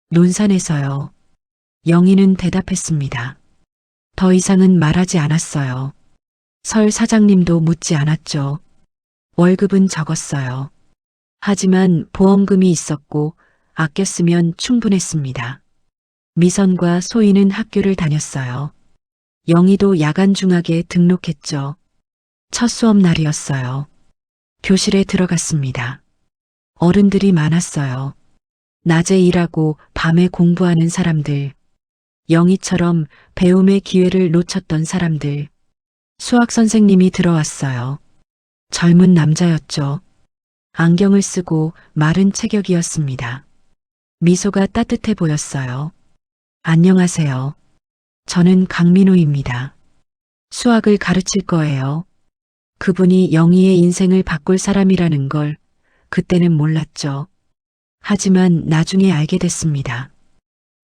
논산에서요. 영희는 대답했습니다. 더 이상은 말하지 않았어요. 설 사장님도 묻지 않았죠. 월급은 적었어요. 하지만 보험금이 있었고 아껴 쓰면 충분했습니다. 미선과 소희는 학교를 다녔어요. 영희도 야간 중학에 등록했죠. 첫 수업 날이었어요. 교실에 들어갔습니다. 어른들이 많았어요. 낮에 일하고 밤에 공부하는 사람들. 영희처럼 배움의 기회를 놓쳤던 사람들. 수학 선생님이 들어왔어요. 젊은 남자였죠. 안경을 쓰고 마른 체격이었습니다. 미소가 따뜻해 보였어요. 안녕하세요. 저는 강민호입니다. 수학을 가르칠 거예요. 그분이 영희의 인생을 바꿀 사람이라는 걸 그때는 몰랐죠. 하지만 나중에 알게 됐습니다.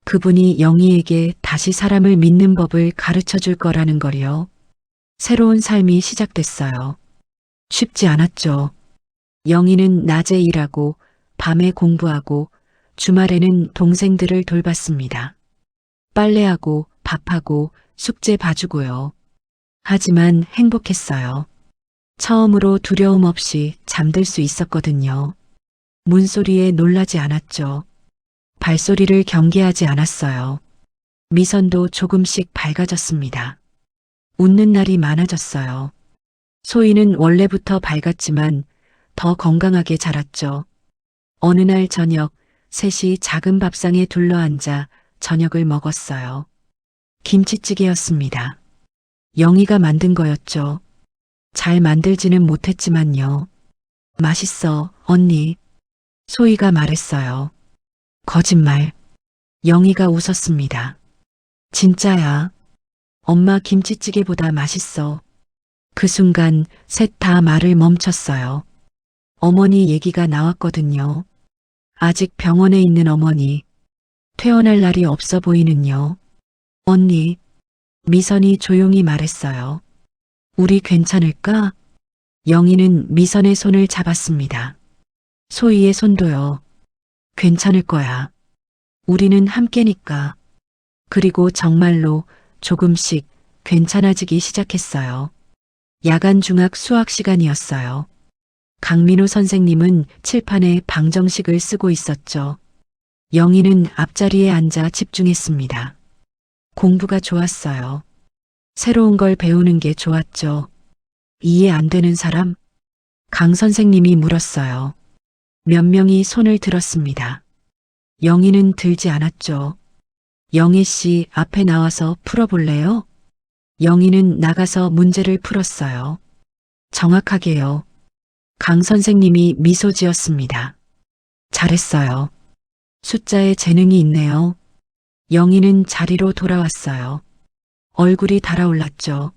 그분이 영희에게 다시 사람을 믿는 법을 가르쳐 줄 거라는 걸요. 새로운 삶이 시작됐어요. 쉽지 않았죠. 영희는 낮에 일하고 밤에 공부하고 주말에는 동생들을 돌봤습니다. 빨래하고 밥하고 숙제 봐주고요. 하지만 행복했어요. 처음으로 두려움 없이 잠들 수 있었거든요. 문소리에 놀라지 않았죠. 발소리를 경계하지 않았어요. 미선도 조금씩 밝아졌습니다. 웃는 날이 많아졌어요. 소희는 원래부터 밝았지만 더 건강하게 자랐죠. 어느 날 저녁, 셋이 작은 밥상에 둘러앉아 저녁을 먹었어요. 김치찌개였습니다. 영희가 만든 거였죠. 잘 만들지는 못했지만요. 맛있어, 언니. 소희가 말했어요. 거짓말. 영희가 웃었습니다. 진짜야. 엄마 김치찌개보다 맛있어. 그 순간 셋 다 말을 멈췄어요. 어머니 얘기가 나왔거든요. 아직 병원에 있는 어머니. 퇴원할 날이 없어 보이는요. 언니. 미선이 조용히 말했어요. 우리 괜찮을까? 영희는 미선의 손을 잡았습니다. 소희의 손도요. 괜찮을 거야. 우리는 함께니까. 그리고 정말로 조금씩 괜찮아지기 시작했어요. 야간 중학 수학 시간이었어요. 강민호 선생님은 칠판에 방정식을 쓰고 있었죠. 영희는 앞자리에 앉아 집중했습니다. 공부가 좋았어요. 새로운 걸 배우는 게 좋았죠. 이해 안 되는 사람? 강 선생님이 물었어요. 몇 명이 손을 들었습니다. 영희는 들지 않았죠. 영희 씨 앞에 나와서 풀어볼래요? 영희는 나가서 문제를 풀었어요. 정확하게요. 강 선생님이 미소 지었습니다. 잘했어요. 숫자에 재능이 있네요. 영희는 자리로 돌아왔어요. 얼굴이 달아올랐죠.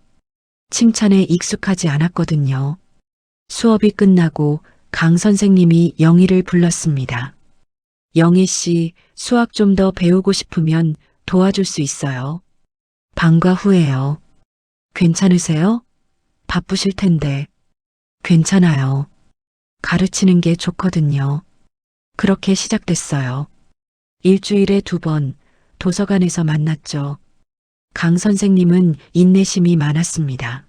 칭찬에 익숙하지 않았거든요. 수업이 끝나고 강 선생님이 영희를 불렀습니다. 영희 씨, 수학 좀 더 배우고 싶으면 도와줄 수 있어요. 방과 후에요. 괜찮으세요? 바쁘실 텐데. 괜찮아요. 가르치는 게 좋거든요. 그렇게 시작됐어요. 일주일에 2번 도서관에서 만났죠. 강 선생님은 인내심이 많았습니다.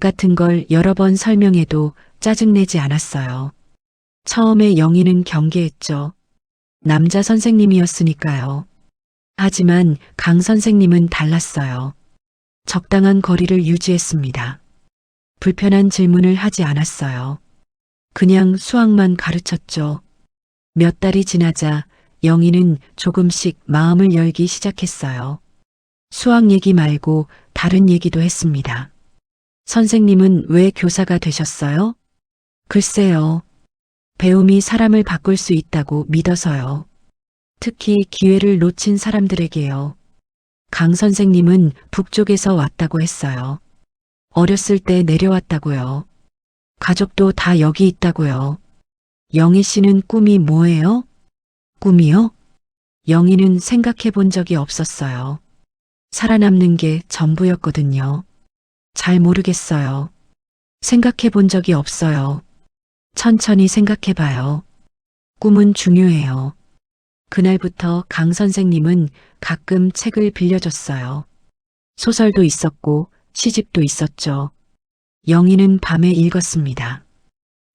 같은 걸 여러 번 설명해도 짜증내지 않았어요. 처음에 영희는 경계했죠. 남자 선생님이었으니까요. 하지만 강 선생님은 달랐어요. 적당한 거리를 유지했습니다. 불편한 질문을 하지 않았어요. 그냥 수학만 가르쳤죠. 몇 달이 지나자 영희는 조금씩 마음을 열기 시작했어요. 수학 얘기 말고 다른 얘기도 했습니다. 선생님은 왜 교사가 되셨어요? 글쎄요. 배움이 사람을 바꿀 수 있다고 믿어서요. 특히 기회를 놓친 사람들에게요. 강 선생님은 북쪽에서 왔다고 했어요. 어렸을 때 내려왔다고요. 가족도 다 여기 있다고요. 영희 씨는 꿈이 뭐예요? 꿈이요? 영희는 생각해 본 적이 없었어요. 살아남는 게 전부였거든요. 잘 모르겠어요. 생각해 본 적이 없어요. 천천히 생각해 봐요. 꿈은 중요해요. 그날부터 강 선생님은 가끔 책을 빌려줬어요. 소설도 있었고 시집도 있었죠. 영희는 밤에 읽었습니다.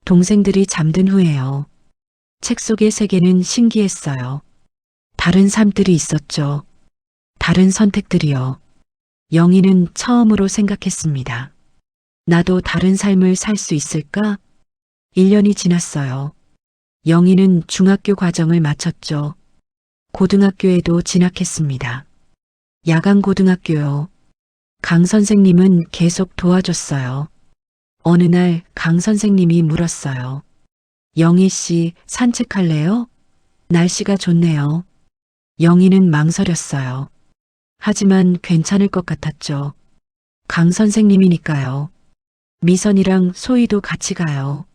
동생들이 잠든 후에요. 책 속의 세계는 신기했어요. 다른 삶들이 있었죠. 다른 선택들이요. 영희는 처음으로 생각했습니다. 나도 다른 삶을 살 수 있을까? 1년이 지났어요. 영희는 중학교 과정을 마쳤죠. 고등학교에도 진학했습니다. 야간 고등학교요. 강 선생님은 계속 도와줬어요. 어느 날 강 선생님이 물었어요. 영희 씨 산책할래요? 날씨가 좋네요. 영희는 망설였어요. 하지만 괜찮을 것 같았죠. 강 선생님이니까요. 미선이랑 소희도 같이 가요.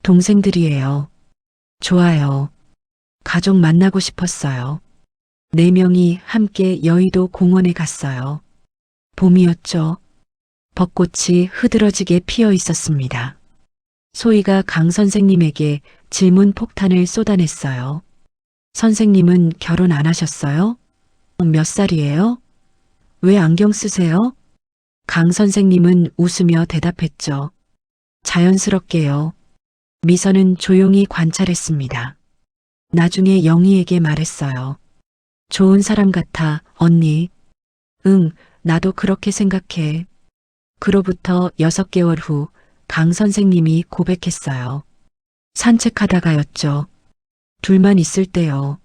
동생들이에요. 좋아요. 가족 만나고 싶었어요. 4명이 함께 여의도 공원에 갔어요. 봄이었죠. 벚꽃이 흐드러지게 피어 있었습니다. 소희가 강 선생님에게 질문 폭탄을 쏟아냈어요. 선생님은 결혼 안 하셨어요? 몇 살이에요? 왜 안경 쓰세요? 강 선생님은 웃으며 대답했죠. 자연스럽게요. 미선은 조용히 관찰했습니다. 나중에 영희에게 말했어요. 좋은 사람 같아, 언니. 응, 나도 그렇게 생각해. 그로부터 6개월 후 강 선생님이 고백했어요. 산책하다가였죠. 둘만 있을 때요.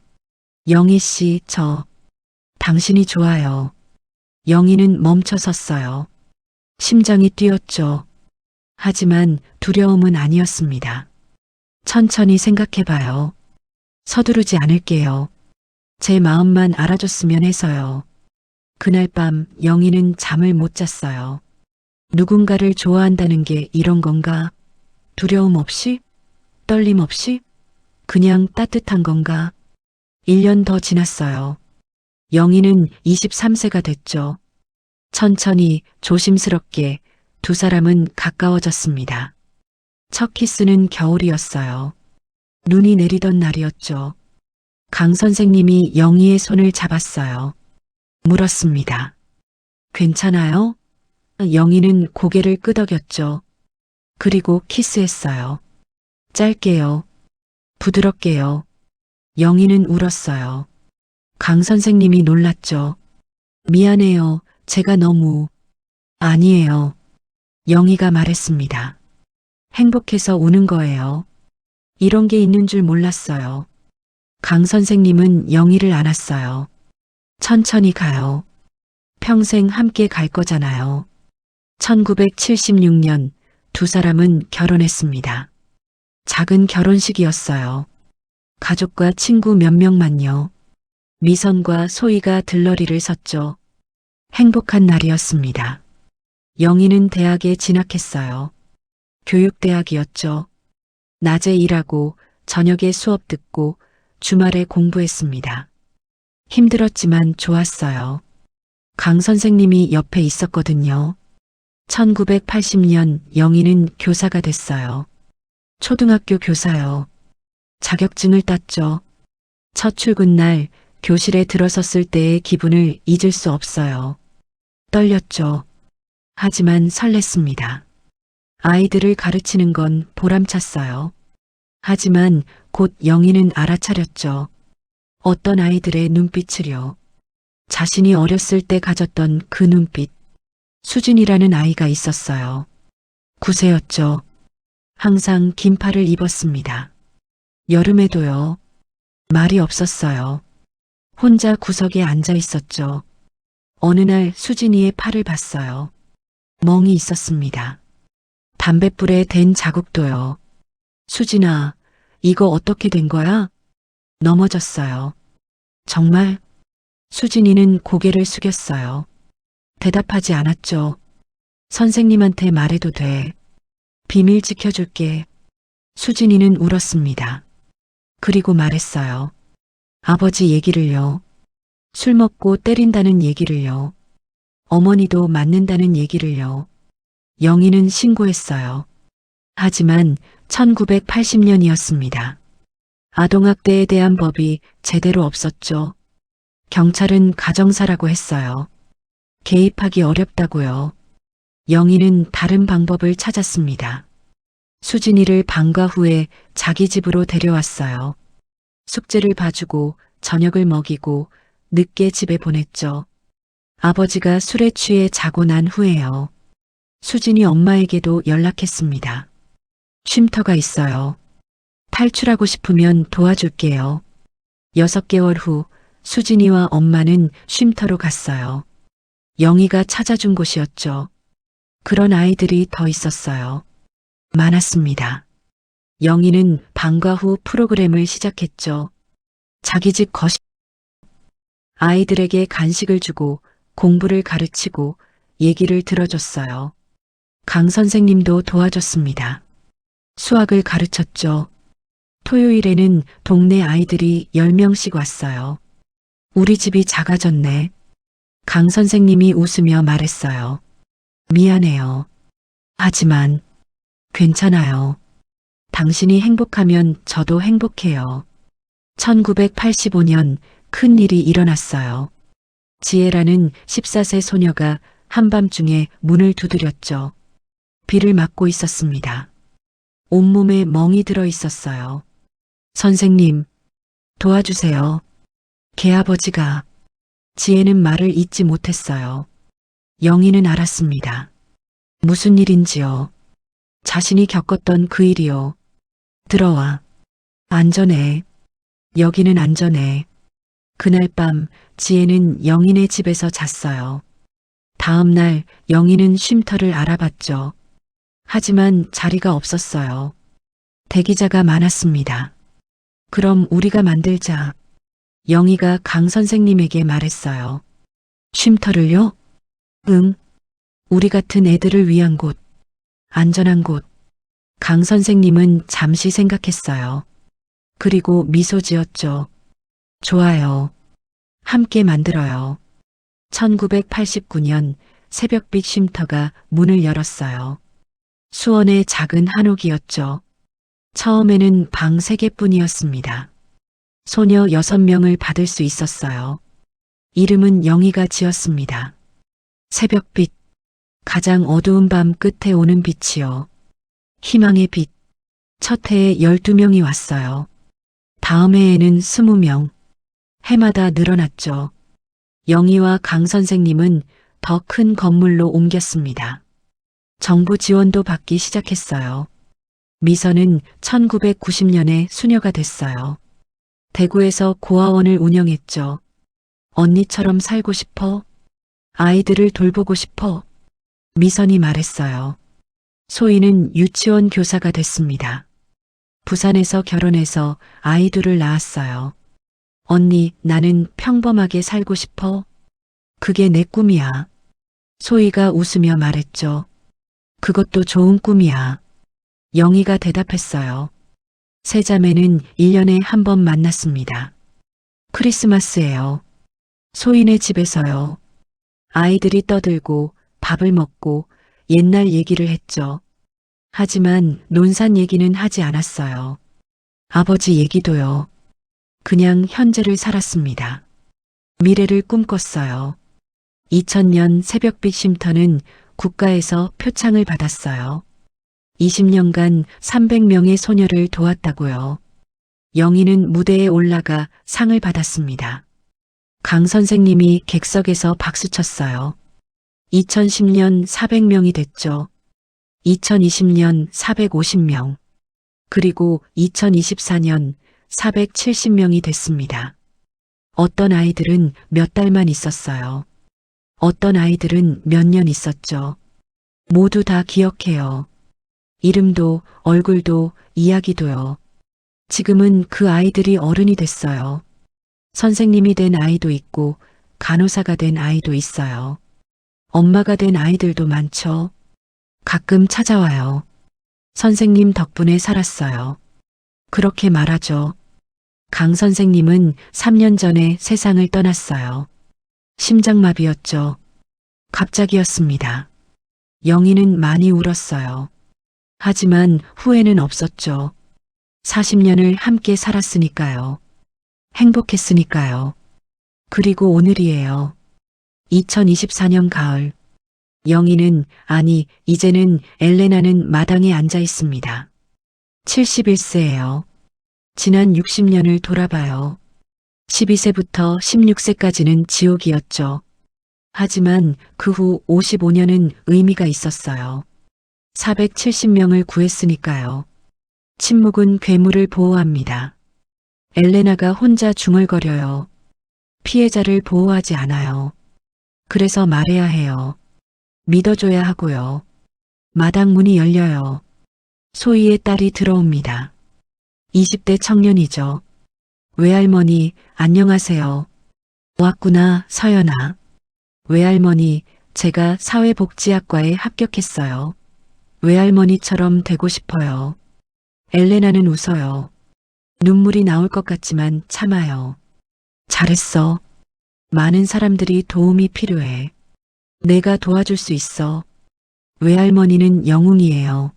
영희 씨, 당신이 좋아요. 영희는 멈춰 섰어요. 심장이 뛰었죠. 하지만 두려움은 아니었습니다. 천천히 생각해봐요. 서두르지 않을게요. 제 마음만 알아줬으면 해서요. 그날 밤 영희는 잠을 못 잤어요. 누군가를 좋아한다는 게 이런 건가? 두려움 없이? 떨림 없이? 그냥 따뜻한 건가? 1년 더 지났어요. 영희는 23세가 됐죠. 천천히 조심스럽게 2사람은 가까워졌습니다. 첫 키스는 겨울이었어요. 눈이 내리던 날이었죠. 강 선생님이 영희의 손을 잡았어요. 물었습니다. 괜찮아요? 영희는 고개를 끄덕였죠. 그리고 키스했어요. 짧게요. 부드럽게요. 영희는 울었어요. 강 선생님이 놀랐죠. 미안해요. 제가 너무... 아니에요. 영희가 말했습니다. 행복해서 우는 거예요. 이런 게 있는 줄 몰랐어요. 강 선생님은 영희를 안았어요. 천천히 가요. 평생 함께 갈 거잖아요. 1976년 2사람은 결혼했습니다. 작은 결혼식이었어요. 가족과 친구 몇 명만요. 미선과 소희가 들러리를 섰죠. 행복한 날이었습니다. 영희는 대학에 진학했어요. 교육대학이었죠. 낮에 일하고 저녁에 수업 듣고 주말에 공부했습니다. 힘들었지만 좋았어요. 강 선생님이 옆에 있었거든요. 1980년 영희는 교사가 됐어요. 초등학교 교사요. 자격증을 땄죠. 첫 출근 날 교실에 들어섰을 때의 기분을 잊을 수 없어요. 떨렸죠. 하지만 설렜습니다. 아이들을 가르치는 건 보람찼어요. 하지만 곧 영희는 알아차렸죠. 어떤 아이들의 눈빛을요. 자신이 어렸을 때 가졌던 그 눈빛. 수진이라는 아이가 있었어요. 9세였죠. 항상 긴팔을 입었습니다. 여름에도요. 말이 없었어요. 혼자 구석에 앉아 있었죠. 어느 날 수진이의 팔을 봤어요. 멍이 있었습니다. 담뱃불에 댄 자국도요. 수진아, 이거 어떻게 된 거야? 넘어졌어요. 정말? 수진이는 고개를 숙였어요. 대답하지 않았죠. 선생님한테 말해도 돼. 비밀 지켜줄게. 수진이는 울었습니다. 그리고 말했어요. 아버지 얘기를요. 술 먹고 때린다는 얘기를요. 어머니도 맞는다는 얘기를요. 영희는 신고했어요. 하지만 1980년이었습니다. 아동학대에 대한 법이 제대로 없었죠. 경찰은 가정사라고 했어요. 개입하기 어렵다고요. 영희는 다른 방법을 찾았습니다. 수진이를 방과 후에 자기 집으로 데려왔어요. 숙제를 봐주고 저녁을 먹이고 늦게 집에 보냈죠. 아버지가 술에 취해 자고 난 후에요. 수진이 엄마에게도 연락했습니다. 쉼터가 있어요. 탈출하고 싶으면 도와줄게요. 6개월 후 수진이와 엄마는 쉼터로 갔어요. 영희가 찾아준 곳이었죠. 그런 아이들이 더 있었어요. 많았습니다. 영희는 방과 후 프로그램을 시작했죠. 자기 집 거실 아이들에게 간식을 주고 공부를 가르치고 얘기를 들어줬어요. 강 선생님도 도와줬습니다. 수학을 가르쳤죠. 토요일에는 동네 아이들이 10명씩 왔어요. 우리 집이 작아졌네. 강 선생님이 웃으며 말했어요. 미안해요. 하지만 괜찮아요. 당신이 행복하면 저도 행복해요. 1985년 큰 일이 일어났어요. 지혜라는 14세 소녀가 한밤중에 문을 두드렸죠. 비를 맞고 있었습니다. 온몸에 멍이 들어 있었어요. 선생님, 도와주세요. 개아버지가. 지혜는 말을 잇지 못했어요. 영희는 알았습니다. 무슨 일인지요. 자신이 겪었던 그 일이요. 들어와. 안전해. 여기는 안전해. 그날 밤 지혜는 영희네 집에서 잤어요. 다음 날 영희는 쉼터를 알아봤죠. 하지만 자리가 없었어요. 대기자가 많았습니다. 그럼 우리가 만들자. 영희가 강 선생님에게 말했어요. 쉼터를요? 응. 우리 같은 애들을 위한 곳. 안전한 곳. 강 선생님은 잠시 생각했어요. 그리고 미소 지었죠. 좋아요. 함께 만들어요. 1989년 새벽빛 쉼터가 문을 열었어요. 수원의 작은 한옥이었죠. 처음에는 방 3개뿐이었습니다. 소녀 6명을 받을 수 있었어요. 이름은 영희가 지었습니다. 새벽빛, 가장 어두운 밤 끝에 오는 빛이요. 희망의 빛. 첫 해에 12명이 왔어요. 다음 해에는 20명. 해마다 늘어났죠. 영희와 강 선생님은 더 큰 건물로 옮겼습니다. 정부 지원도 받기 시작했어요. 미선은 1990년에 수녀가 됐어요. 대구에서 고아원을 운영했죠. 언니처럼 살고 싶어? 아이들을 돌보고 싶어? 미선이 말했어요. 소희는 유치원 교사가 됐습니다. 부산에서 결혼해서 아이 둘을 낳았어요. 언니, 나는 평범하게 살고 싶어? 그게 내 꿈이야. 소희가 웃으며 말했죠. 그것도 좋은 꿈이야. 영희가 대답했어요. 세 자매는 1년에 한 번 만났습니다. 크리스마스예요. 소인의 집에서요. 아이들이 떠들고 밥을 먹고 옛날 얘기를 했죠. 하지만 논산 얘기는 하지 않았어요. 아버지 얘기도요. 그냥 현재를 살았습니다. 미래를 꿈꿨어요. 2000년 새벽빛 쉼터는 국가에서 표창을 받았어요. 20년간 300명의 소녀를 도왔다고요. 영희는 무대에 올라가 상을 받았습니다. 강 선생님이 객석에서 박수 쳤어요. 2010년 400명이 됐죠. 2020년 450명. 그리고 2024년 470명이 됐습니다. 어떤 아이들은 몇 달만 있었어요. 어떤 아이들은 몇 년 있었죠. 모두 다 기억해요. 이름도 얼굴도 이야기도요. 지금은 그 아이들이 어른이 됐어요. 선생님이 된 아이도 있고 간호사가 된 아이도 있어요. 엄마가 된 아이들도 많죠. 가끔 찾아와요. 선생님 덕분에 살았어요. 그렇게 말하죠. 강 선생님은 3년 전에 세상을 떠났어요. 심장마비였죠. 갑자기였습니다. 영희는 많이 울었어요. 하지만 후회는 없었죠. 40년을 함께 살았으니까요. 행복했으니까요. 그리고 오늘이에요. 2024년 가을. 영희는, 아니, 이제는 엘레나는 마당에 앉아 있습니다. 71세예요. 지난 60년을 돌아봐요. 12세부터 16세까지는 지옥이었죠. 하지만 그 후 55년은 의미가 있었어요. 470명을 구했으니까요. 침묵은 괴물을 보호합니다. 엘레나가 혼자 중얼거려요. 피해자를 보호하지 않아요. 그래서 말해야 해요. 믿어줘야 하고요. 마당 문이 열려요. 소희의 딸이 들어옵니다. 20대 청년이죠. 외할머니, 안녕하세요. 왔구나, 서연아. 외할머니, 제가 사회복지학과에 합격했어요. 외할머니처럼 되고 싶어요. 엘레나는 웃어요. 눈물이 나올 것 같지만 참아요. 잘했어. 많은 사람들이 도움이 필요해. 내가 도와줄 수 있어. 외할머니는 영웅이에요.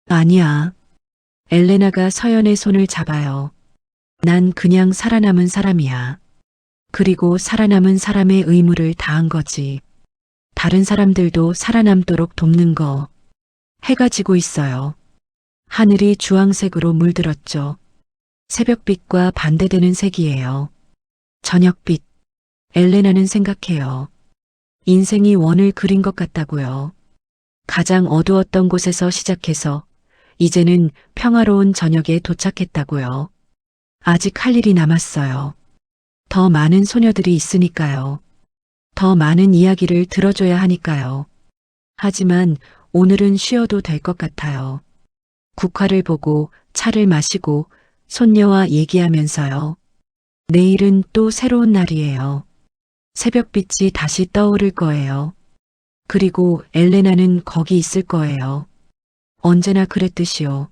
아니야. 엘레나가 서연의 손을 잡아요. 난 그냥 살아남은 사람이야. 그리고 살아남은 사람의 의무를 다한 거지. 다른 사람들도 살아남도록 돕는 거. 해가 지고 있어요. 하늘이 주황색으로 물들었죠. 새벽빛과 반대되는 색이에요. 저녁빛. 엘레나는 생각해요. 인생이 원을 그린 것 같다고요. 가장 어두웠던 곳에서 시작해서 이제는 평화로운 저녁에 도착했다고요. 아직 할 일이 남았어요. 더 많은 소녀들이 있으니까요. 더 많은 이야기를 들어줘야 하니까요. 하지만 오늘은 쉬어도 될 것 같아요. 국화를 보고 차를 마시고 손녀와 얘기하면서요. 내일은 또 새로운 날이에요. 새벽빛이 다시 떠오를 거예요. 그리고 엘레나는 거기 있을 거예요. 언제나 그랬듯이요.